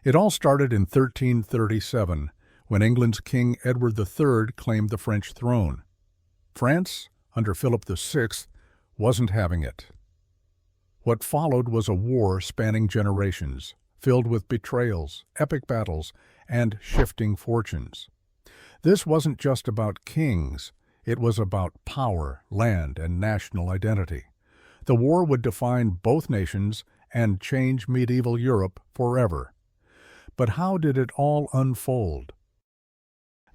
It all started in 1337, when England's King Edward III claimed the French throne. France, under Philip VI, wasn't having it. What followed was a war spanning generations, filled with betrayals, epic battles, and shifting fortunes. This wasn't just about kings, it was about power, land, and national identity. The war would define both nations and change medieval Europe forever. But how did it all unfold?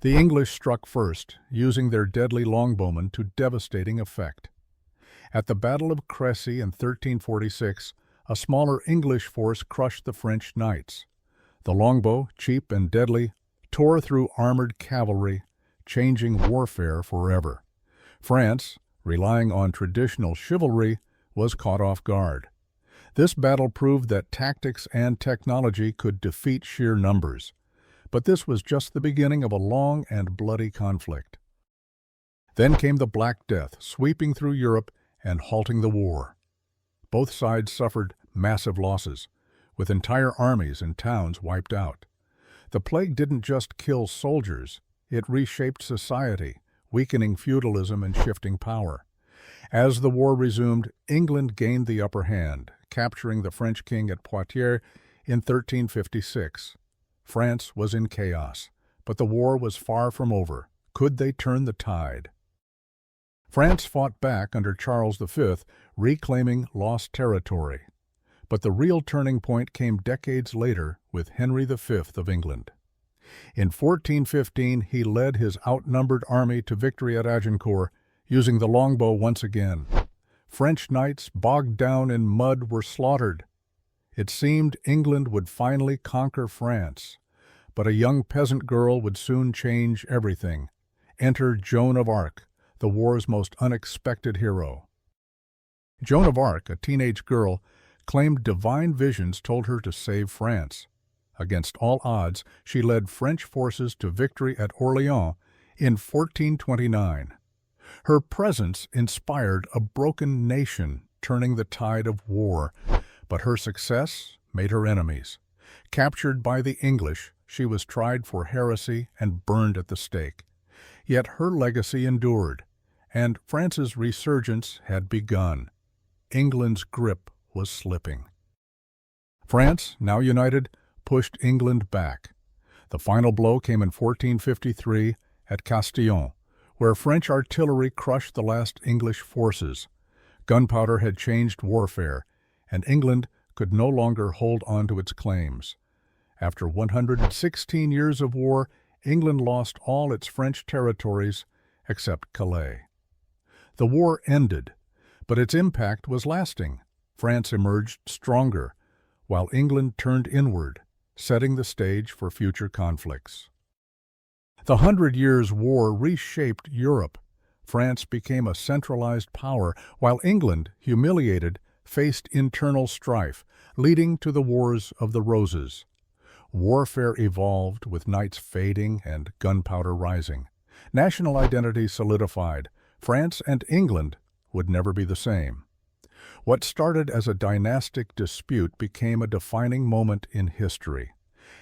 The English struck first, using their deadly longbowmen to devastating effect. At the Battle of Crécy in 1346, a smaller English force crushed the French knights. The longbow, cheap and deadly, tore through armored cavalry, changing warfare forever. France, relying on traditional chivalry, was caught off guard. This battle proved that tactics and technology could defeat sheer numbers. But this was just the beginning of a long and bloody conflict. Then came the Black Death, sweeping through Europe and halting the war. Both sides suffered massive losses, with entire armies and towns wiped out. The plague didn't just kill soldiers, it reshaped society, weakening feudalism and shifting power. As the war resumed, England gained the upper hand, capturing the French king at Poitiers in 1356. France was in chaos, but the war was far from over. Could they turn the tide? France fought back under Charles V, reclaiming lost territory. But the real turning point came decades later with Henry V of England. In 1415, he led his outnumbered army to victory at Agincourt, using the longbow once again. French knights, bogged down in mud, were slaughtered. It seemed England would finally conquer France. But a young peasant girl would soon change everything. Enter Joan of Arc, the war's most unexpected hero. Joan of Arc, a teenage girl, claimed divine visions told her to save France. Against all odds, she led French forces to victory at Orléans in 1429. Her presence inspired a broken nation, turning the tide of war, but her success made her enemies. Captured by the English, she was tried for heresy and burned at the stake. Yet her legacy endured, and France's resurgence had begun. England's grip was slipping. France, now united, pushed England back. The final blow came in 1453 at Castillon, where French artillery crushed the last English forces. Gunpowder had changed warfare, and England could no longer hold on to its claims. After 116 years of war, England lost all its French territories except Calais. The war ended, but its impact was lasting. France emerged stronger, while England turned inward, setting the stage for future conflicts. The 100 Years' War reshaped Europe. France became a centralized power, while England, humiliated, faced internal strife, leading to the Wars of the Roses. Warfare evolved, with knights fading and gunpowder rising. National identity solidified. France and England would never be the same. What started as a dynastic dispute became a defining moment in history.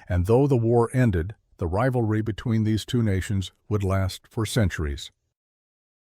And though the war ended, the rivalry between these two nations would last for centuries.